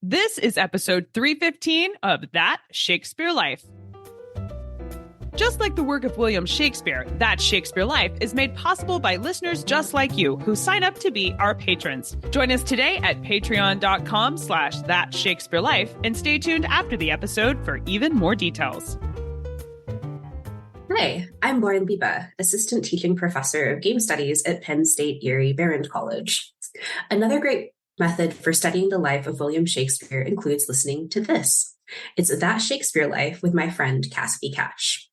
This is episode 315 of That Shakespeare Life. Just like the work of William Shakespeare, That Shakespeare Life is made possible by listeners just like you who sign up to be our patrons. Join us today at patreon.com/thatshakespearelife and stay tuned after the episode for even more details. Hi, I'm Lauren Lipa, Assistant Teaching Professor of Game Studies at Penn State Erie Barron College. Another great method for studying the life of William Shakespeare includes listening to this. It's That Shakespeare Life with my friend Cassidy Cash.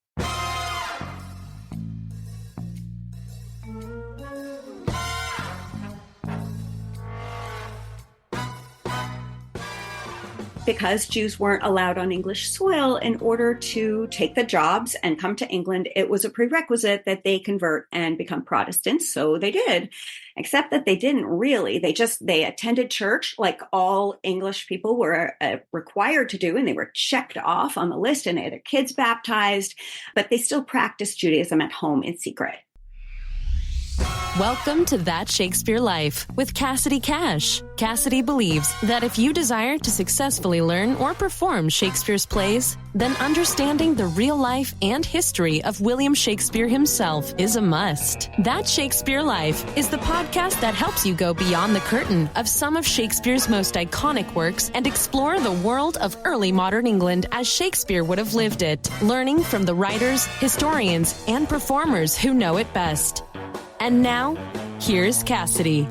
Because Jews weren't allowed on English soil, in order to take the jobs and come to England, it was a prerequisite that they convert and become Protestants. So they did, except that they didn't really. They attended church like all English people were required to do, and they were checked off on the list, and they had their kids baptized, but they still practiced Judaism at home in secret. Welcome to That Shakespeare Life with Cassidy Cash. Cassidy believes that if you desire to successfully learn or perform Shakespeare's plays, then understanding the real life and history of William Shakespeare himself is a must. That Shakespeare Life is the podcast that helps you go beyond the curtain of some of Shakespeare's most iconic works and explore the world of early modern England as Shakespeare would have lived it, learning from the writers, historians, and performers who know it best. And now, here's Cassidy.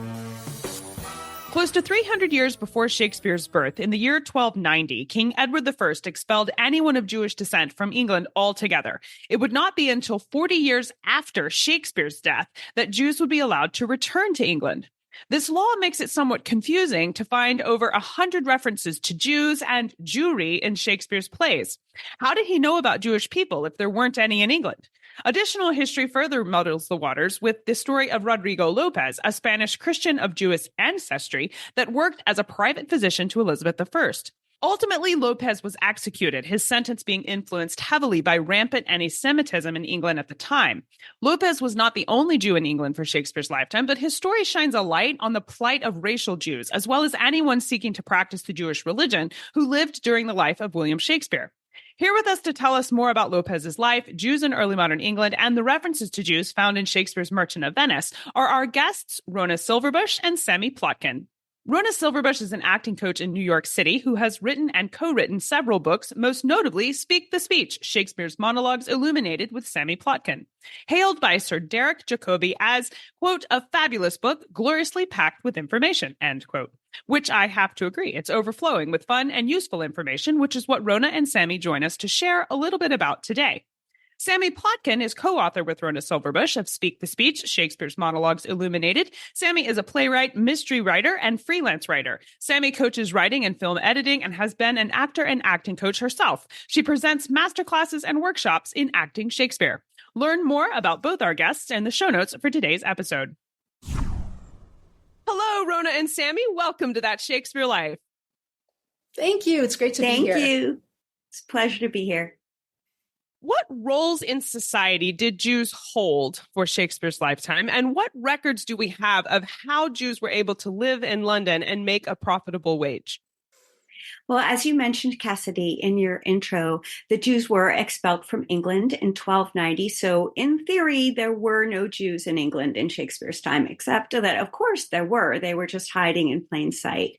Close to 300 years before Shakespeare's birth, in the year 1290, King Edward I expelled anyone of Jewish descent from England altogether. It would not be until 40 years after Shakespeare's death that Jews would be allowed to return to England. This law makes it somewhat confusing to find over 100 references to Jews and Jewry in Shakespeare's plays. How did he know about Jewish people if there weren't any in England? Additional history further muddles the waters with the story of Roderigo Lopez, a Spanish Christian of Jewish ancestry that worked as a private physician to Elizabeth I. Ultimately, Lopez was executed, his sentence being influenced heavily by rampant anti-Semitism in England at the time. Lopez was not the only Jew in England for Shakespeare's lifetime, but his story shines a light on the plight of racial Jews, as well as anyone seeking to practice the Jewish religion who lived during the life of William Shakespeare. Here with us to tell us more about Lopez's life, Jews in early modern England, and the references to Jews found in Shakespeare's Merchant of Venice are our guests, Rona Silverbush and Sammy Plotkin. Rona Silverbush is an acting coach in New York City who has written and co-written several books, most notably Speak the Speech, Shakespeare's Monologues Illuminated with Sammy Plotkin. Hailed by Sir Derek Jacobi as, quote, a fabulous book, gloriously packed with information, end quote. Which I have to agree. It's overflowing with fun and useful information, which is what Rona and Sammy join us to share a little bit about today. Sammy Plotkin is co-author with Rona Silverbush of Speak the Speech, Shakespeare's Monologues Illuminated. Sammy is a playwright, mystery writer, and freelance writer. Sammy coaches writing and film editing and has been an actor and acting coach herself. She presents masterclasses and workshops in acting Shakespeare. Learn more about both our guests in the show notes for today's episode. Hello, Rona and Sammy. Welcome to That Shakespeare Life. Thank you. It's great to be here. Thank you. It's a pleasure to be here. What roles in society did Jews hold for Shakespeare's lifetime? And what records do we have of how Jews were able to live in London and make a profitable wage? Well, as you mentioned, Cassidy, in your intro, the Jews were expelled from England in 1290. So in theory, there were no Jews in England in Shakespeare's time, except that, of course, there were. They were just hiding in plain sight.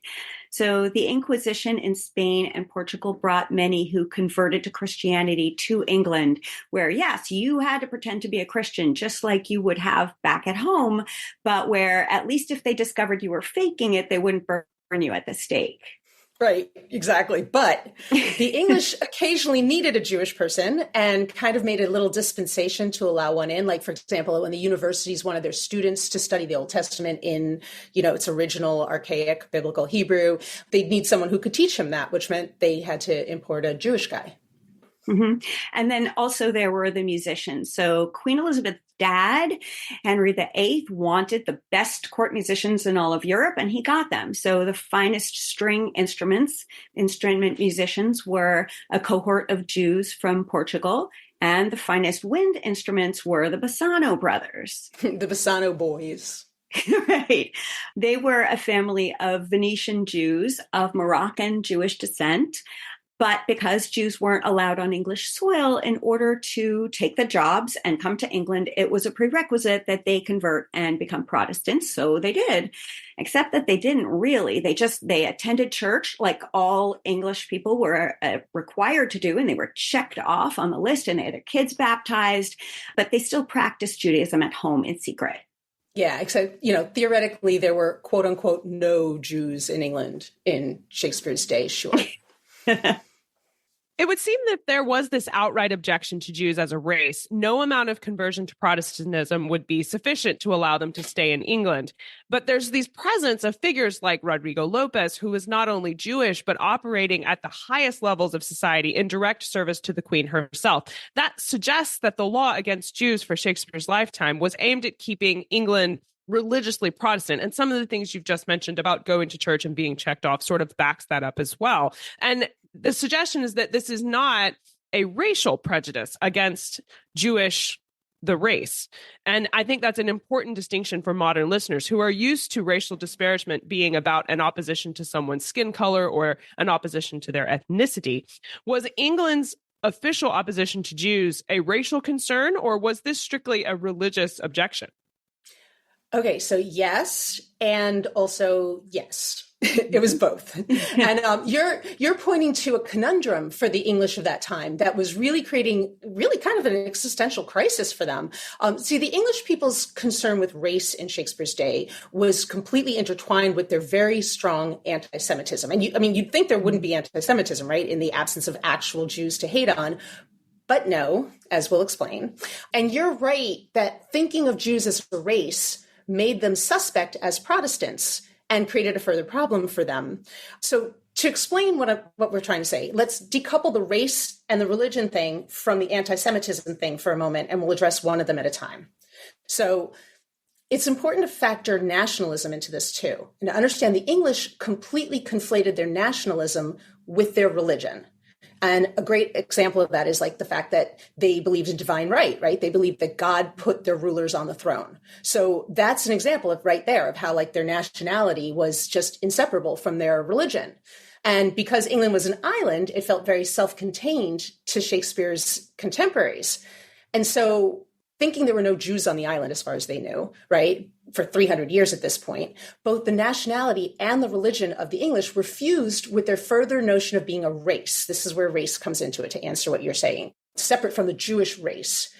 So the Inquisition in Spain and Portugal brought many who converted to Christianity to England, where, yes, you had to pretend to be a Christian, just like you would have back at home, but where at least if they discovered you were faking it, they wouldn't burn you at the stake. Right, exactly. But the English occasionally needed a Jewish person and kind of made a little dispensation to allow one in. Like, for example, when the universities wanted their students to study the Old Testament in, its original archaic biblical Hebrew, they'd need someone who could teach them that, which meant they had to import a Jewish guy. Mm-hmm. And then also there were the musicians. So Queen Elizabeth's dad, Henry VIII, wanted the best court musicians in all of Europe, and he got them. So the finest string instrument musicians were a cohort of Jews from Portugal, and the finest wind instruments were the Bassano brothers. The Bassano boys. Right. They were a family of Venetian Jews of Moroccan Jewish descent. But because Jews weren't allowed on English soil, in order to take the jobs and come to England, it was a prerequisite that they convert and become Protestants. So they did, except that they didn't really. They attended church like all English people were required to do, and they were checked off on the list, and they had their kids baptized, but they still practiced Judaism at home in secret. Yeah, except, theoretically, there were, quote unquote, no Jews in England in Shakespeare's day, sure. It would seem that there was this outright objection to Jews as a race. No amount of conversion to Protestantism would be sufficient to allow them to stay in England. But there's these presence of figures like Roderigo Lopez, who is not only Jewish, but operating at the highest levels of society in direct service to the Queen herself. That suggests that the law against Jews for Shakespeare's lifetime was aimed at keeping England religiously Protestant. And some of the things you've just mentioned about going to church and being checked off sort of backs that up as well. And the suggestion is that this is not a racial prejudice against the race. And I think that's an important distinction for modern listeners who are used to racial disparagement being about an opposition to someone's skin color or an opposition to their ethnicity. Was England's official opposition to Jews a racial concern, or was this strictly a religious objection? Okay, so yes, and also yes. It was both. And you're pointing to a conundrum for the English of that time that was really creating kind of an existential crisis for them. See, the English people's concern with race in Shakespeare's day was completely intertwined with their very strong anti-Semitism. And you'd think there wouldn't be anti-Semitism, right, in the absence of actual Jews to hate on. But no, as we'll explain. And you're right that thinking of Jews as a race made them suspect as Protestants and created a further problem for them. So to explain what we're trying to say, let's decouple the race and the religion thing from the anti-Semitism thing for a moment, and we'll address one of them at a time. So it's important to factor nationalism into this too, and to understand the English completely conflated their nationalism with their religion. And a great example of that is like the fact that they believed in divine right? They believed that God put their rulers on the throne. So that's an example of right there of how like their nationality was just inseparable from their religion. And because England was an island, it felt very self-contained to Shakespeare's contemporaries. And so thinking there were no Jews on the island as far as they knew, right, for 300 years at this point, both the nationality and the religion of the English were fused with their further notion of being a race. This is where race comes into it to answer what you're saying, separate from the Jewish race.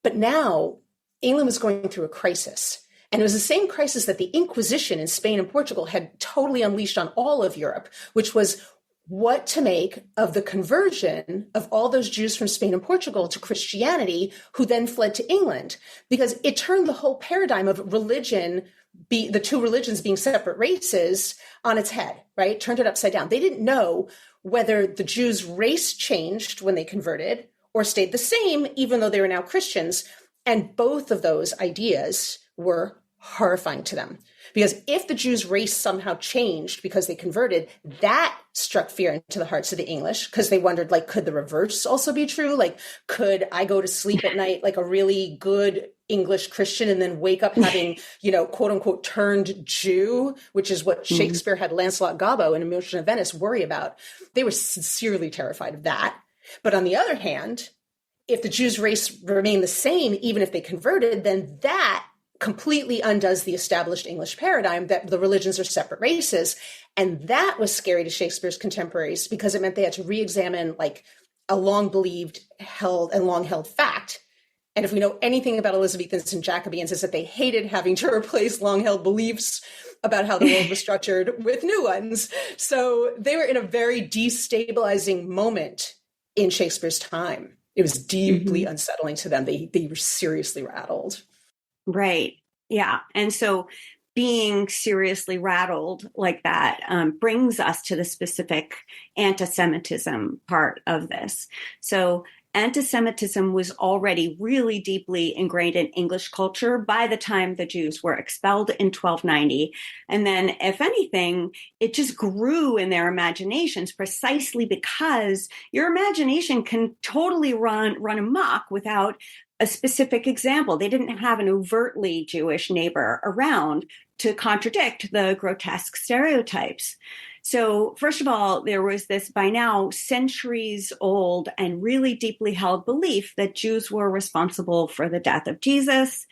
But now England was going through a crisis. And it was the same crisis that the Inquisition in Spain and Portugal had totally unleashed on all of Europe, which was what to make of the conversion of all those Jews from Spain and Portugal to Christianity, who then fled to England, because it turned the whole paradigm of religion, the two religions being separate races, on its head, right? Turned it upside down. They didn't know whether the Jews' race changed when they converted or stayed the same, even though they were now Christians. And both of those ideas were horrifying to them. Because if the Jews' race somehow changed because they converted, that struck fear into the hearts of the English, because they wondered, like, could the reverse also be true? Like, could I go to sleep at night like a really good English Christian and then wake up having, quote unquote, turned Jew, which is what Shakespeare had Lancelot Gobbo in A Merchant of Venice worry about. They were sincerely terrified of that. But on the other hand, if the Jews' race remained the same, even if they converted, then that completely undoes the established English paradigm that the religions are separate races. And that was scary to Shakespeare's contemporaries, because it meant they had to re-examine like a long held fact. And if we know anything about Elizabethans and Jacobeans, is that they hated having to replace long-held beliefs about how the world was structured with new ones. So they were in a very destabilizing moment in Shakespeare's time. It was deeply unsettling to them. They were seriously rattled. Right. Yeah. And so being seriously rattled like that brings us to the specific anti-Semitism part of this. So anti-Semitism was already really deeply ingrained in English culture by the time the Jews were expelled in 1290. And then, if anything, it just grew in their imaginations, precisely because your imagination can totally run amok without a specific example. They didn't have an overtly Jewish neighbor around to contradict the grotesque stereotypes. So first of all, there was this by now centuries old and really deeply held belief that Jews were responsible for the death of Jesus.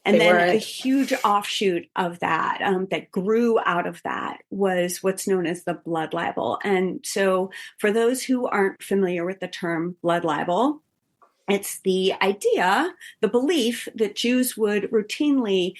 And then a huge offshoot of that, that grew out of that, was what's known as the blood libel. And so for those who aren't familiar with the term blood libel, it's the idea, the belief that Jews would routinely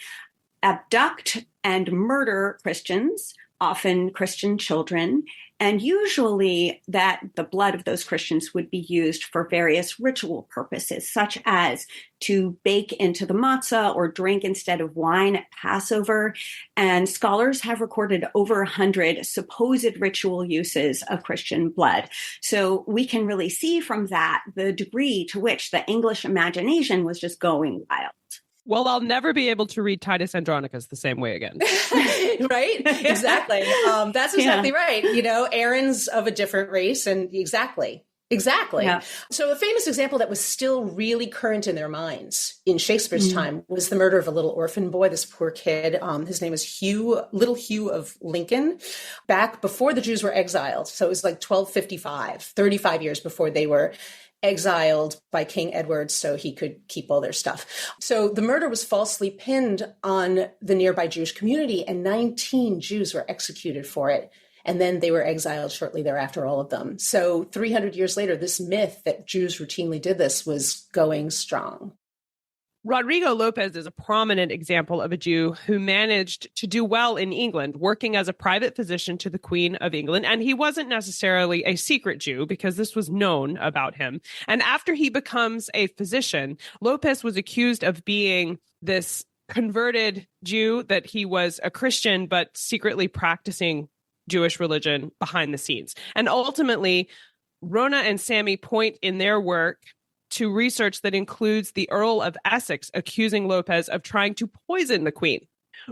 abduct and murder Christians, often Christian children, and usually that the blood of those Christians would be used for various ritual purposes, such as to bake into the matzah or drink instead of wine at Passover. And scholars have recorded over 100 supposed ritual uses of Christian blood. So we can really see from that the degree to which the English imagination was just going wild. Well, I'll never be able to read Titus Andronicus the same way again. Right? Exactly. That's exactly right. You know, Aaron's of a different race, and exactly. Yeah. So a famous example that was still really current in their minds in Shakespeare's time was the murder of a little orphan boy, this poor kid. His name was Little Hugh of Lincoln, back before the Jews were exiled. So it was like 1255, 35 years before they were exiled by King Edward so he could keep all their stuff. So the murder was falsely pinned on the nearby Jewish community, and 19 Jews were executed for it. And then they were exiled shortly thereafter, all of them. So 300 years later, this myth that Jews routinely did this was going strong. Roderigo Lopez is a prominent example of a Jew who managed to do well in England, working as a private physician to the Queen of England. And he wasn't necessarily a secret Jew because this was known about him. And after he becomes a physician, Lopez was accused of being this converted Jew, that he was a Christian, but secretly practicing Jewish religion behind the scenes. And ultimately, Rona and Sammy point in their work to research that includes the Earl of Essex accusing Lopez of trying to poison the Queen.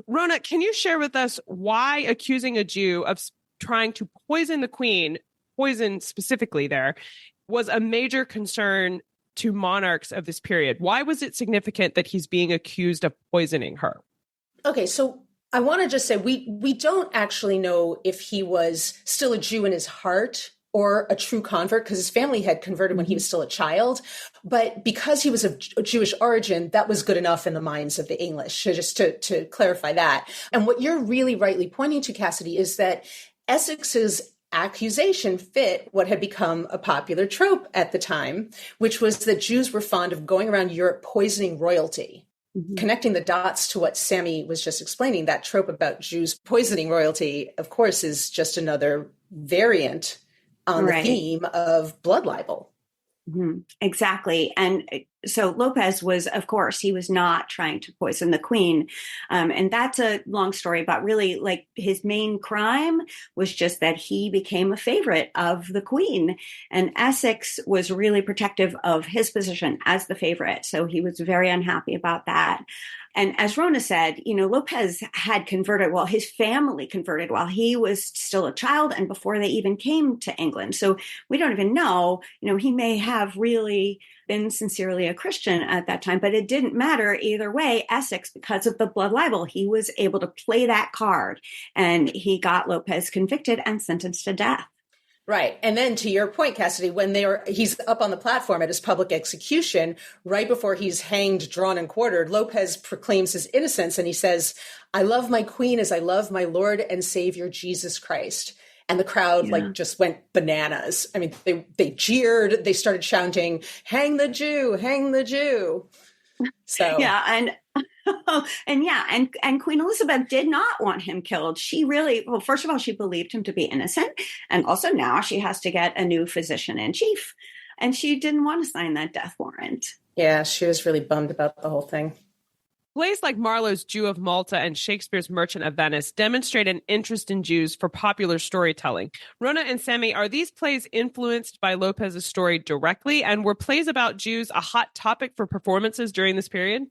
Rona, can you share with us why accusing a Jew of trying to poison the Queen, poison specifically there, was a major concern to monarchs of this period? Why was it significant that he's being accused of poisoning her? Okay, so I want to just say we don't actually know if he was still a Jew in his heart or a true convert, because his family had converted when he was still a child. But because he was of Jewish origin, that was good enough in the minds of the English, just to clarify that. And what you're really rightly pointing to, Cassidy, is that Essex's accusation fit what had become a popular trope at the time, which was that Jews were fond of going around Europe poisoning royalty. Connecting the dots to what Sammy was just explaining, that trope about Jews poisoning royalty, of course, is just another variant on the theme of blood libel. Exactly. And so Lopez was, of course, he was not trying to poison the Queen. And that's a long story, but really, like, his main crime was just that he became a favorite of the Queen. And Essex was really protective of his position as the favorite. So he was very unhappy about that. And as Rona said, you know, Lopez had converted, well, his family converted while he was still a child and before they even came to England. So we don't even know, you know, he may have really been sincerely a Christian at that time, but it didn't matter either way. Essex, because of the blood libel, he was able to play that card, and he got Lopez convicted and sentenced to death. Right. And then to your point, Cassidy, when he's up on the platform at his public execution, right before he's hanged, drawn, and quartered, Lopez proclaims his innocence, and he says, "I love my Queen as I love my Lord and Savior, Jesus Christ." And the crowd just went bananas. I mean, they jeered, they started shouting, "Hang the Jew, hang the Jew." So and Queen Elizabeth did not want him killed. She really, well, first of all, she believed him to be innocent. And also now she has to get a new physician in chief. And she didn't want to sign that death warrant. Yeah, she was really bummed about the whole thing. Plays like Marlowe's Jew of Malta and Shakespeare's Merchant of Venice demonstrate an interest in Jews for popular storytelling. Rona and Sammy, are these plays influenced by Lopez's story directly? And were plays about Jews a hot topic for performances during this period?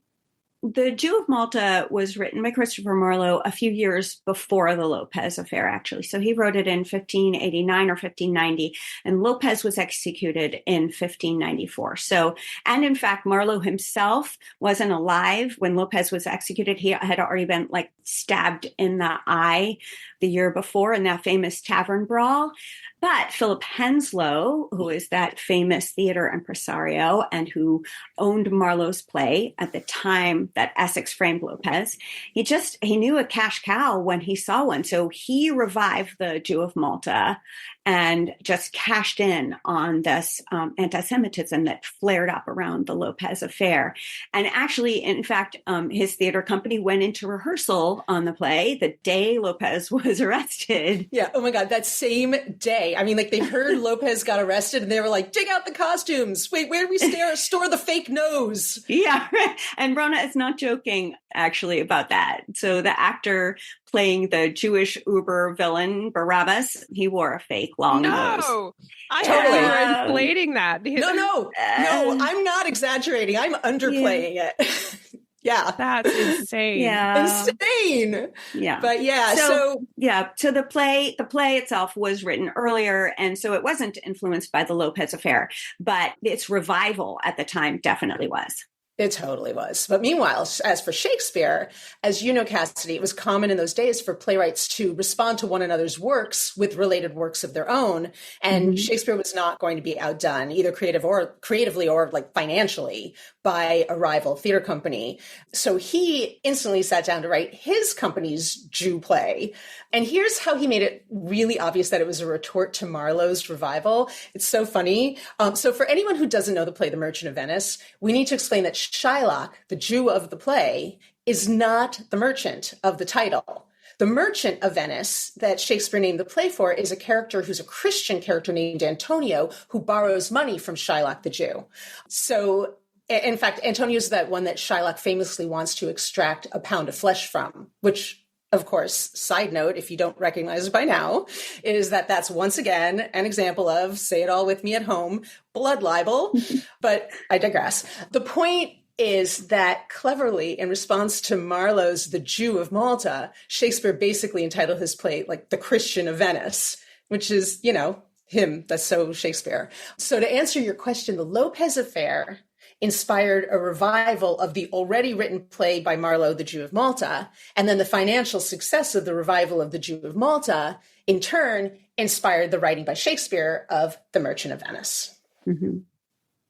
The Jew of Malta was written by Christopher Marlowe a few years before the Lopez affair, actually. So he wrote it in 1589 or 1590, and Lopez was executed in 1594. So, and in fact, Marlowe himself wasn't alive when Lopez was executed. He had already been stabbed in the eye the year before in that famous tavern brawl. But Philip Henslowe, who is that famous theater impresario and who owned Marlowe's play at the time that Essex framed Lopez, he knew a cash cow when he saw one. So he revived the Jew of Malta and just cashed in on this anti-Semitism that flared up around the Lopez affair. And actually, in fact, his theater company went into rehearsal on the play the day Lopez was arrested. Yeah. Oh my God. That same day. I mean, they heard Lopez got arrested and they were like, dig out the costumes. Wait, where do we store the fake nose? Yeah. And Rona is not joking, actually, about that. So the actor playing the Jewish Uber villain, Barabbas, he wore a fake long nose. I Totally. you're inflating that. No, I'm not exaggerating. I'm underplaying it. Yeah. That's insane. Yeah. Insane. Yeah. But so the play itself was written earlier, and so it wasn't influenced by the Lopez affair, but its revival at the time definitely was. It totally was. But meanwhile, as for Shakespeare, as you know, Cassidy, it was common in those days for playwrights to respond to one another's works with related works of their own. And Shakespeare was not going to be outdone, either creatively or financially, by a rival theater company. So he instantly sat down to write his company's Jew play. And here's how he made it really obvious that it was a retort to Marlowe's revival. It's so funny. So for anyone who doesn't know the play The Merchant of Venice, we need to explain that Shylock, the Jew of the play, is not the merchant of the title. The Merchant of Venice that Shakespeare named the play for is a character who's a Christian character named Antonio who borrows money from Shylock the Jew. So, in fact, Antonio's that one that Shylock famously wants to extract a pound of flesh from, which, of course, side note, if you don't recognize it by now, is that that's once again an example of, say it all with me at home, blood libel. But I digress. The point is that cleverly, in response to Marlowe's The Jew of Malta, Shakespeare basically entitled his play The Christian of Venice, which is, him. That's so Shakespeare. So to answer your question, the Lopez affair inspired a revival of the already written play by Marlowe, The Jew of Malta, and then the financial success of the revival of The Jew of Malta, in turn, inspired the writing by Shakespeare of The Merchant of Venice. Mm-hmm.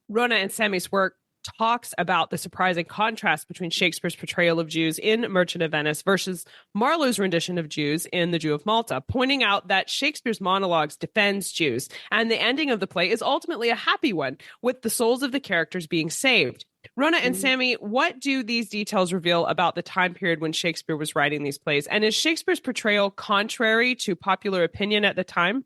Rona and Sammy's work talks about the surprising contrast between Shakespeare's portrayal of Jews in Merchant of Venice versus Marlowe's rendition of Jews in The Jew of Malta, pointing out that Shakespeare's monologues defends Jews, and the ending of the play is ultimately a happy one, with the souls of the characters being saved. Rona and Sammy, what do these details reveal about the time period when Shakespeare was writing these plays? And is Shakespeare's portrayal contrary to popular opinion at the time?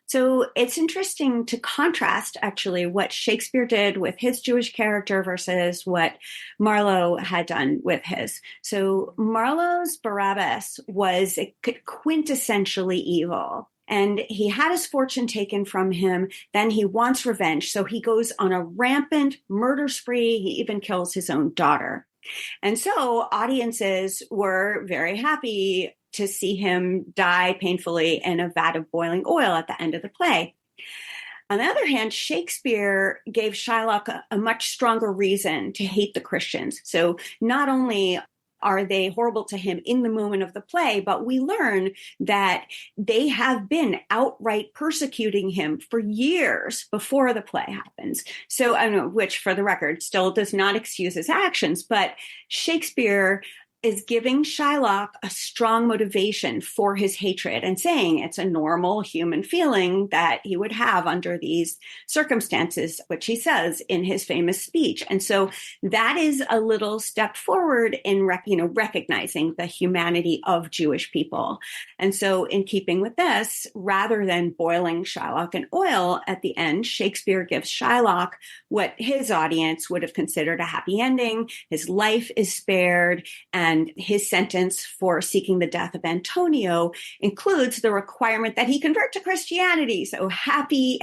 So it's interesting to contrast, actually, what Shakespeare did with his Jewish character versus what Marlowe had done with his. So Marlowe's Barabbas was quintessentially evil, and he had his fortune taken from him. Then he wants revenge. So he goes on a rampant murder spree. He even kills his own daughter. And so audiences were very happy to see him die painfully in a vat of boiling oil at the end of the play. On the other hand, Shakespeare gave Shylock a much stronger reason to hate the Christians. So not only are they horrible to him in the moment of the play, but we learn that they have been outright persecuting him for years before the play happens. So, which for the record still does not excuse his actions, but Shakespeare is giving Shylock a strong motivation for his hatred and saying it's a normal human feeling that he would have under these circumstances, which he says in his famous speech. And so that is a little step forward in recognizing the humanity of Jewish people. And so in keeping with this, rather than boiling Shylock in oil at the end, Shakespeare gives Shylock what his audience would have considered a happy ending. His life is spared, and his sentence for seeking the death of Antonio includes the requirement that he convert to Christianity. So happy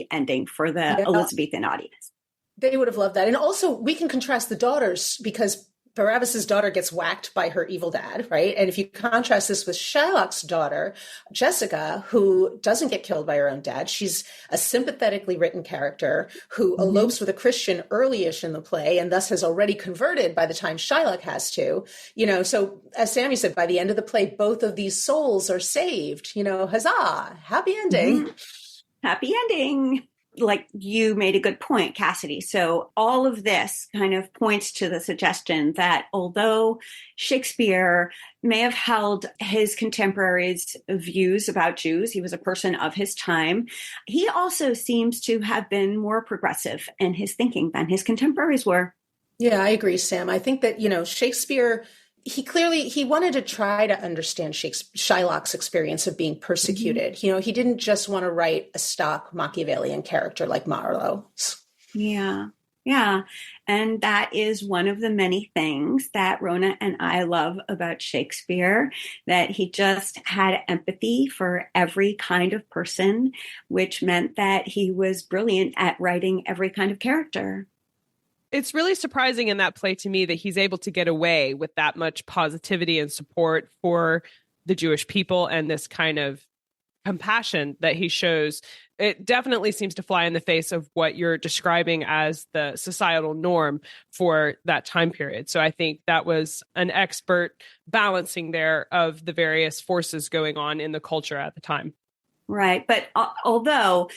ending for the Elizabethan audience. They would have loved that. And also, we can contrast the daughters because Barabbas's daughter gets whacked by her evil dad, right? And if you contrast this with Shylock's daughter, Jessica, who doesn't get killed by her own dad, she's a sympathetically written character who elopes with a Christian early-ish in the play and thus has already converted by the time Shylock has to, so as Sammy said, by the end of the play, both of these souls are saved, huzzah, happy ending. Happy ending. Like you made a good point, Cassidy. So all of this kind of points to the suggestion that although Shakespeare may have held his contemporaries' views about Jews, he was a person of his time, he also seems to have been more progressive in his thinking than his contemporaries were. Yeah, I agree, Sam. I think that, Shakespeare, he wanted to try to understand Shylock's experience of being persecuted. He didn't just want to write a stock Machiavellian character like Marlowe's. Yeah. And that is one of the many things that Rona and I love about Shakespeare, that he just had empathy for every kind of person, which meant that he was brilliant at writing every kind of character. It's really surprising in that play to me that he's able to get away with that much positivity and support for the Jewish people and this kind of compassion that he shows. It definitely seems to fly in the face of what you're describing as the societal norm for that time period. So I think that was an expert balancing there of the various forces going on in the culture at the time. Right. But although,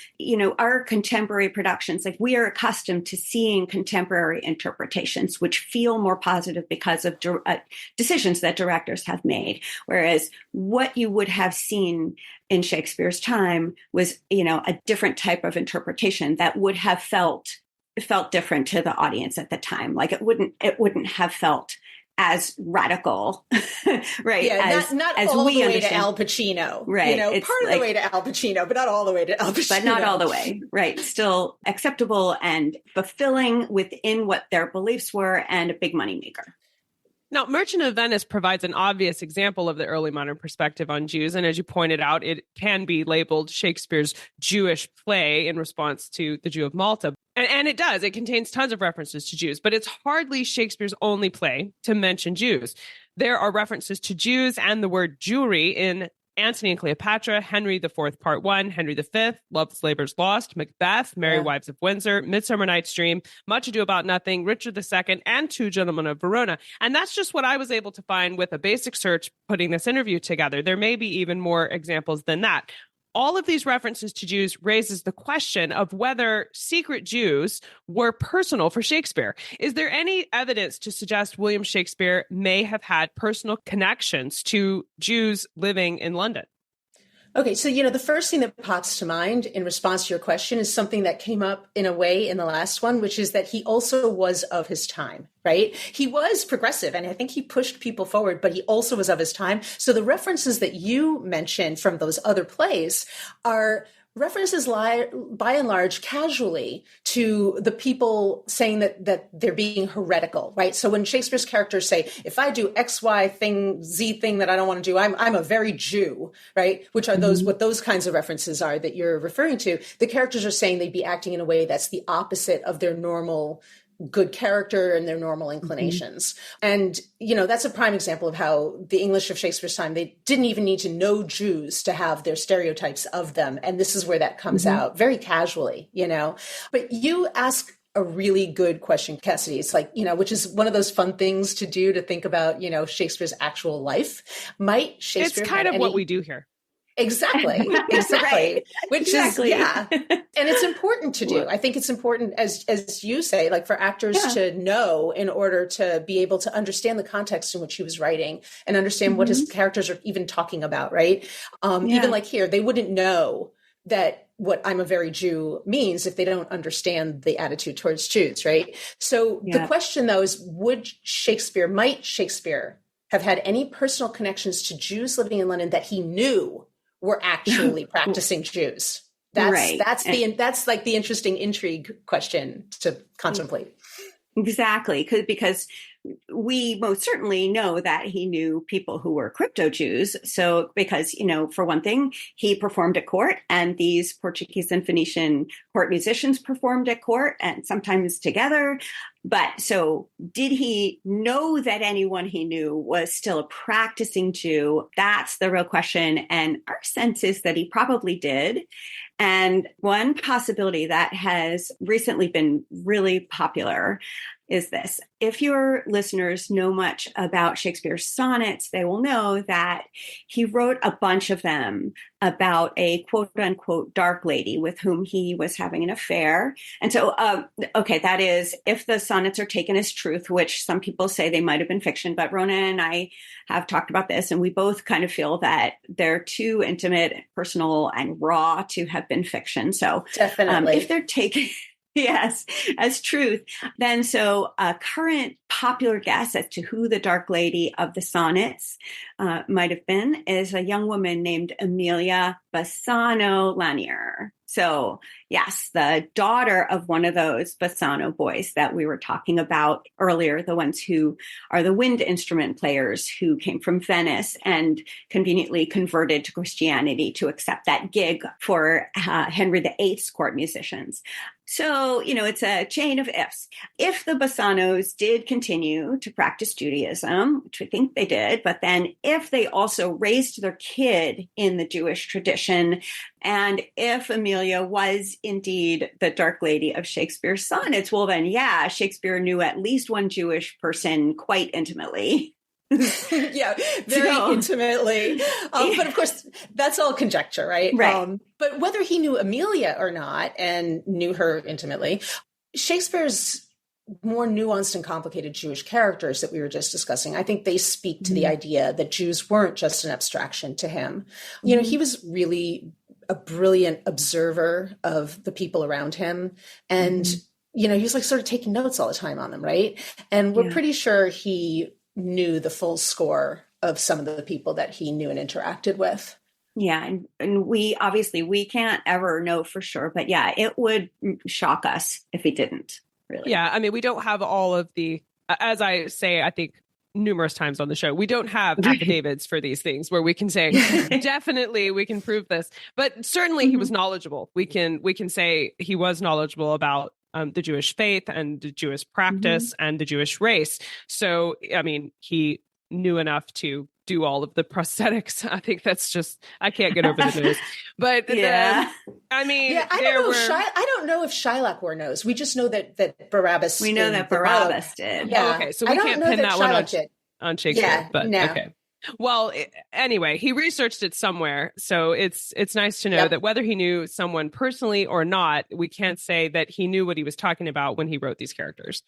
our contemporary productions, like we are accustomed to seeing contemporary interpretations, which feel more positive because of decisions that directors have made. Whereas what you would have seen in Shakespeare's time was, a different type of interpretation that would have felt different to the audience at the time. Like it wouldn't have felt as radical, right? Yeah, not as all we the way understand. to Al Pacino, right? Part of the way to Al Pacino, but not all the way to Al Pacino. But not all the way, right? Still acceptable and fulfilling within what their beliefs were, and a big moneymaker. Now, Merchant of Venice provides an obvious example of the early modern perspective on Jews. And as you pointed out, it can be labeled Shakespeare's Jewish play in response to the Jew of Malta. And it does. It contains tons of references to Jews, but it's hardly Shakespeare's only play to mention Jews. There are references to Jews and the word Jewry in Antony and Cleopatra, Henry IV, Part 1, Henry V, Love's Labour's Lost, Macbeth, Merry Wives of Windsor, Midsummer Night's Dream, Much Ado About Nothing, Richard II, and Two Gentlemen of Verona. And that's just what I was able to find with a basic search putting this interview together. There may be even more examples than that. All of these references to Jews raises the question of whether secret Jews were personal for Shakespeare. Is there any evidence to suggest William Shakespeare may have had personal connections to Jews living in London? Okay, so, the first thing that pops to mind in response to your question is something that came up in a way in the last one, which is that he also was of his time, right? He was progressive, and I think he pushed people forward, but he also was of his time. So the references that you mentioned from those other plays are references by and large casually to the people saying that they're being heretical, right? So when Shakespeare's characters say, if I do X, Y thing, Z thing that I don't want to do, I'm a very Jew, right? Which are what those kinds of references are that you're referring to. The characters are saying they'd be acting in a way that's the opposite of their normal good character and their normal inclinations. And, that's a prime example of how the English of Shakespeare's time, they didn't even need to know Jews to have their stereotypes of them. And this is where that comes out very casually, But you ask a really good question, Cassidy. It's like, which is one of those fun things to do, to think about, Shakespeare's actual life. Might Shakespeare It's kind of what we do here. Exactly. Right. Which exactly. is, and it's important to do. I think it's important, as you say, like for actors to know in order to be able to understand the context in which he was writing and understand what his characters are even talking about, right? Even like here, they wouldn't know that what I'm a very Jew means if they don't understand the attitude towards Jews, right? So the question, though, is might Shakespeare have had any personal connections to Jews living in London that he knew were actually practicing Jews? That's like the interesting intrigue question to contemplate. Exactly. Because we most certainly know that he knew people who were crypto Jews. So, because, for one thing, he performed at court, and these Portuguese and Phoenician court musicians performed at court, and sometimes together. But so did he know that anyone he knew was still a practicing Jew? That's the real question. And our sense is that he probably did. And one possibility that has recently been really popular is this. If your listeners know much about Shakespeare's sonnets, they will know that he wrote a bunch of them about a quote unquote dark lady with whom he was having an affair. And so, that is if the sonnets are taken as truth, which some people say they might have been fiction, but Rona and I have talked about this, and we both kind of feel that they're too intimate, personal, and raw to have been fiction. So definitely, if they're taken yes, as truth. Then so a current popular guess as to who the dark lady of the sonnets might have been is a young woman named Emilia Bassano Lanier. So yes, the daughter of one of those Bassano boys that we were talking about earlier, the ones who are the wind instrument players who came from Venice and conveniently converted to Christianity to accept that gig for Henry VIII's court musicians. So, it's a chain of ifs. If the Bassanos did continue to practice Judaism, which we think they did, but then if they also raised their kid in the Jewish tradition, and if Emilia was indeed the dark lady of Shakespeare's sonnets, well then, yeah, Shakespeare knew at least one Jewish person quite intimately. Yeah, very intimately. But of course, that's all conjecture, right? Right. But whether he knew Amelia or not and knew her intimately, Shakespeare's more nuanced and complicated Jewish characters that we were just discussing, I think they speak to the idea that Jews weren't just an abstraction to him. He was really a brilliant observer of the people around him. And, he was like sort of taking notes all the time on them, right? And we're pretty sure he knew the full score of some of the people that he knew and interacted with. Yeah. And we can't ever know for sure, but yeah, it would shock us if he didn't, really. Yeah. I mean, we don't have all of the, as I say, I think numerous times on the show, we don't have affidavits for these things where we can say, definitely we can prove this, but certainly he was knowledgeable. We can say he was knowledgeable about the Jewish faith and the Jewish practice and the Jewish race. So, I mean, he knew enough to do all of the prosthetics. I think that's just, I can't get over the news. But I don't know if Shylock wore nose. We just know that Barabbas. We know that Barabbas did. Yeah. Okay. So we can't pin that one on Shakespeare. Yeah, but no. Okay. Well, anyway, he researched it somewhere. So it's nice to know that whether he knew someone personally or not, we can't say that he knew what he was talking about when he wrote these characters.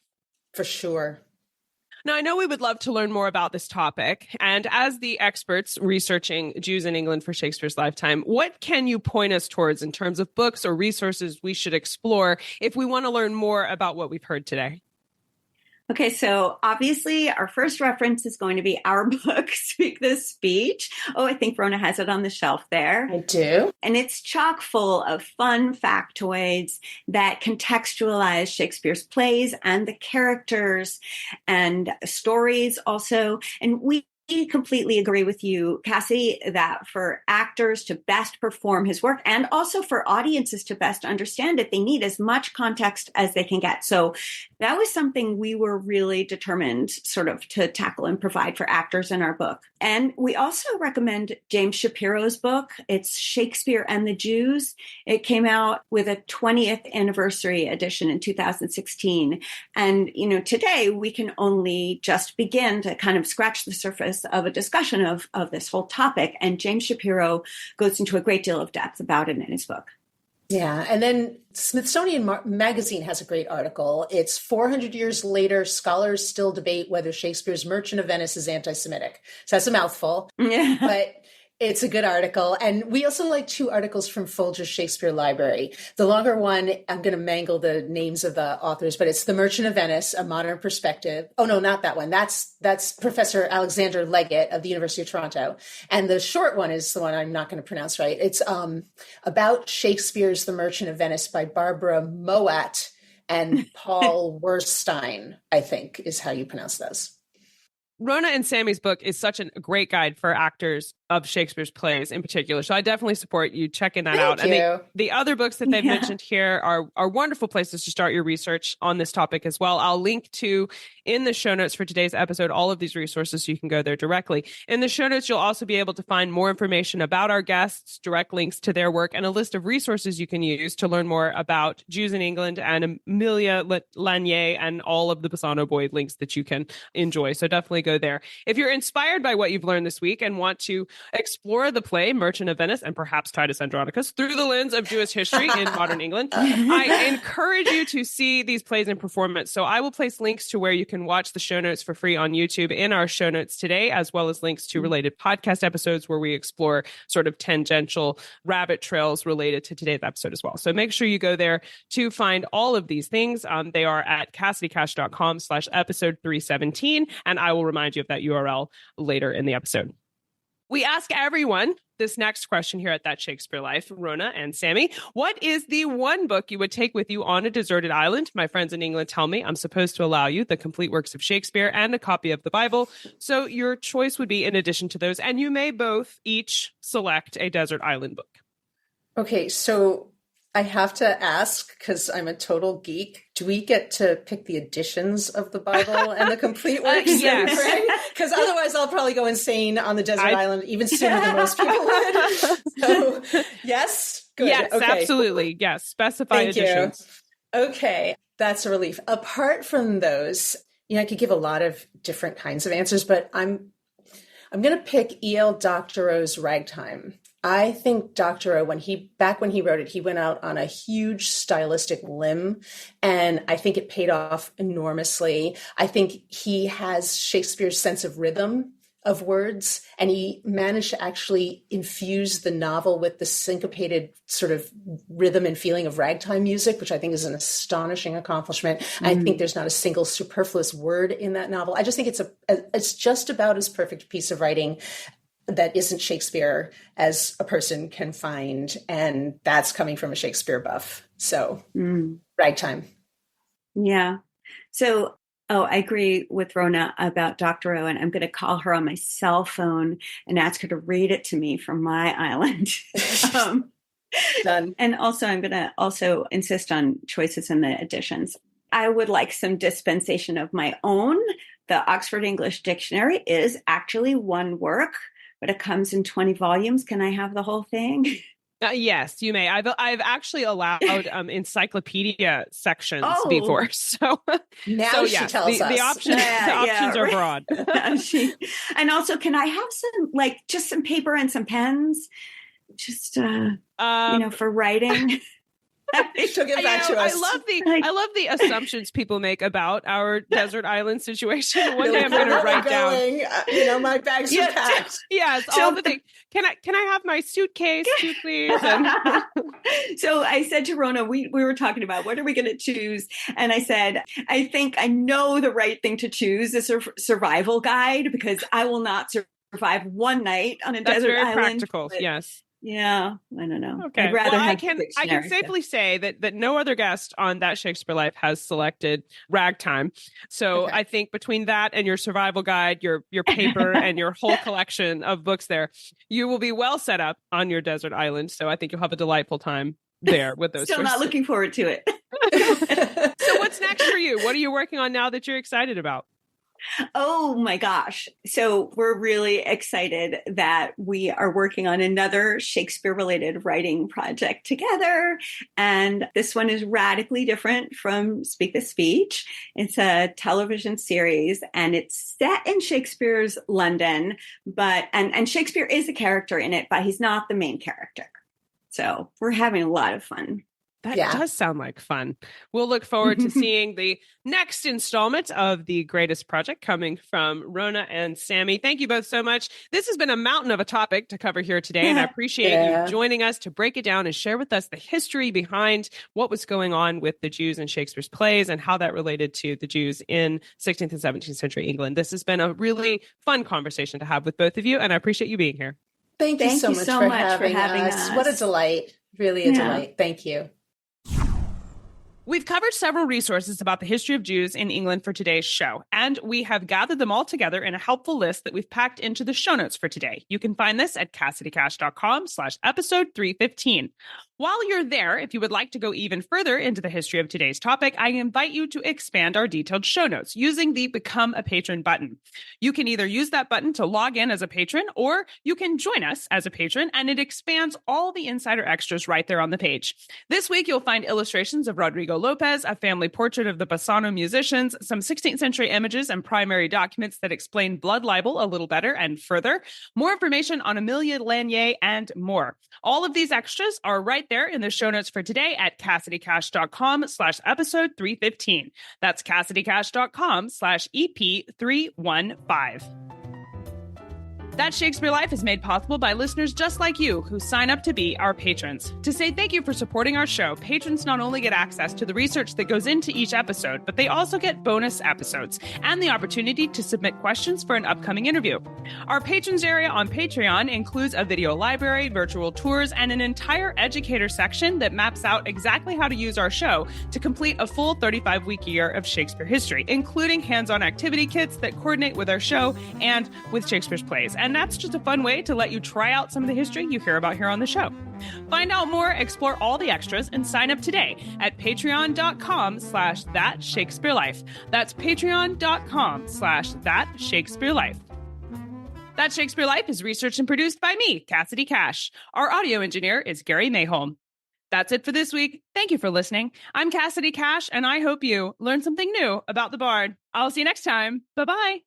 For sure. Now, I know we would love to learn more about this topic. And as the experts researching Jews in England for Shakespeare's lifetime, what can you point us towards in terms of books or resources we should explore if we want to learn more about what we've heard today? Okay, so obviously our first reference is going to be our book, Speak This Speech. Oh, I think Rona has it on the shelf there. I do. And it's chock full of fun factoids that contextualize Shakespeare's plays and the characters and stories also. And we completely agree with you, Cassie, that for actors to best perform his work and also for audiences to best understand it, they need as much context as they can get. So that was something we were really determined sort of to tackle and provide for actors in our book. And we also recommend James Shapiro's book. It's Shakespeare and the Jews. It came out with a 20th anniversary edition in 2016. And, today we can only just begin to kind of scratch the surface of a discussion of this whole topic. And James Shapiro goes into a great deal of depth about it in his book. Yeah. And then Smithsonian Magazine has a great article. It's 400 years later, scholars still debate whether Shakespeare's Merchant of Venice is anti-Semitic. So that's a mouthful, but it's a good article. And we also like two articles from Folger's Shakespeare Library. The longer one, I'm going to mangle the names of the authors, but it's The Merchant of Venice, A Modern Perspective. Oh, no, not that one. That's Professor Alexander Leggett of the University of Toronto. And the short one is the one I'm not going to pronounce right. It's about Shakespeare's The Merchant of Venice by Barbara Mowat and Paul Werstein, I think is how you pronounce those. Rona and Sammy's book is such a great guide for actors of Shakespeare's plays in particular. So I definitely support you checking that out. Thank you. And the other books that they've mentioned here are wonderful places to start your research on this topic as well. I'll link to in the show notes for today's episode all of these resources so you can go there directly. In the show notes, you'll also be able to find more information about our guests, direct links to their work, and a list of resources you can use to learn more about Jews in England and Amelia Lanier and all of the Bassano Boy links that you can enjoy. So definitely go there. If you're inspired by what you've learned this week and want to explore the play Merchant of Venice and perhaps Titus Andronicus through the lens of Jewish history in modern England, I encourage you to see these plays in performance. So I will place links to where you can watch the show notes for free on YouTube in our show notes today, as well as links to related podcast episodes where we explore sort of tangential rabbit trails related to today's episode as well. So make sure you go there to find all of these things. They are at CassidyCash.com/episode 317, and I will remind you of that URL later in the episode. We ask everyone this next question here at That Shakespeare Life, Rona and Sammy. What is the one book you would take with you on a deserted island? My friends in England tell me I'm supposed to allow you the complete works of Shakespeare and a copy of the Bible. So your choice would be in addition to those, and you may both each select a desert island book. Okay, so I have to ask, because I'm a total geek, do we get to pick the editions of the Bible and the complete works? Yes. Because otherwise I'll probably go insane on the desert island even sooner than most people would. So, yes? Good. Yes, okay. Absolutely. Yes, specify Thank editions. You. Okay, that's a relief. Apart from those, I could give a lot of different kinds of answers, but I'm going to pick E.L. Doctorow's Ragtime. I think Doctorow, when he wrote it, he went out on a huge stylistic limb, and I think it paid off enormously. I think he has Shakespeare's sense of rhythm of words, and he managed to actually infuse the novel with the syncopated sort of rhythm and feeling of ragtime music, which I think is an astonishing accomplishment. I think there's not a single superfluous word in that novel. I just think it's just about as perfect a piece of writing that isn't Shakespeare as a person can find. And that's coming from a Shakespeare buff. So Ragtime. Yeah. So, I agree with Rona about Doctorow, and I'm going to call her on my cell phone and ask her to read it to me from my island. Done. And also, I'm going to also insist on choices in the editions. I would like some dispensation of my own. The Oxford English Dictionary is actually one work, but it comes in 20 volumes. Can I have the whole thing? Yes, you may. I've actually allowed encyclopedia sections before. So now she tells us. The options are broad. And also, can I have some, just some paper and some pens? Just, for writing. She'll get back to us. I love the assumptions people make about our desert island situation. One day I'm going to write down. My bags are packed. Yes, all the things. Can I have my suitcase too, please? So I said to Rona, we were talking about what are we going to choose, and I said, I think I know the right thing to choose is a survival guide, because I will not survive one night on a desert island. Practical, yes. Yeah, I don't know. Okay. I'd rather I can safely say that no other guest on That Shakespeare Life has selected Ragtime. So I think between that and your survival guide, your paper, and your whole collection of books there, you will be well set up on your desert island. So I think you'll have a delightful time there with those. Still not looking forward to it. So what's next for you? What are you working on now that you're excited about? Oh my gosh. So we're really excited that we are working on another Shakespeare-related writing project together. And this one is radically different from Speak the Speech. It's a television series, and it's set in Shakespeare's London, and Shakespeare is a character in it, but he's not the main character. So we're having a lot of fun. That does sound like fun. We'll look forward to seeing the next installment of The Greatest Project coming from Rona and Sammy. Thank you both so much. This has been a mountain of a topic to cover here today, and I appreciate you joining us to break it down and share with us the history behind what was going on with the Jews in Shakespeare's plays and how that related to the Jews in 16th and 17th century England. This has been a really fun conversation to have with both of you, and I appreciate you being here. Thank you so much for having us. What a delight. Really a delight. Thank you. We've covered several resources about the history of Jews in England for today's show, and we have gathered them all together in a helpful list that we've packed into the show notes for today. You can find this at CassidyCash.com/episode 315. While you're there, if you would like to go even further into the history of today's topic, I invite you to expand our detailed show notes using the Become a Patron button. You can either use that button to log in as a patron, or you can join us as a patron, and it expands all the insider extras right there on the page. This week, you'll find illustrations of Roderigo Lopez, a family portrait of the Bassano musicians, some 16th century images and primary documents that explain blood libel a little better and further, more information on Amelia Lanier, and more. All of these extras are right there in the show notes for today at CassidyCash.com/episode 315. That's CassidyCash.com/EP315. That Shakespeare Life is made possible by listeners just like you who sign up to be our patrons. To say thank you for supporting our show, patrons not only get access to the research that goes into each episode, but they also get bonus episodes and the opportunity to submit questions for an upcoming interview. Our patrons area on Patreon includes a video library, virtual tours, and an entire educator section that maps out exactly how to use our show to complete a full 35-week year of Shakespeare history, including hands-on activity kits that coordinate with our show and with Shakespeare's plays. And that's just a fun way to let you try out some of the history you hear about here on the show. Find out more, explore all the extras, and sign up today at patreon.com/thatshakespearelife. That's patreon.com/thatshakespearelife. That Shakespeare Life is researched and produced by me, Cassidy Cash. Our audio engineer is Gary Mayholm. That's it for this week. Thank you for listening. I'm Cassidy Cash, and I hope you learned something new about the Bard. I'll see you next time. Bye-bye.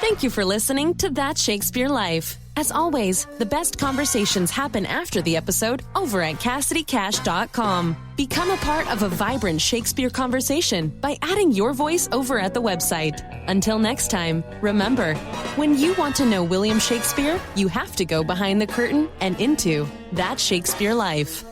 Thank you for listening to That Shakespeare Life. As always, the best conversations happen after the episode over at CassidyCash.com. Become a part of a vibrant Shakespeare conversation by adding your voice over at the website. Until next time, remember, when you want to know William Shakespeare, you have to go behind the curtain and into That Shakespeare Life.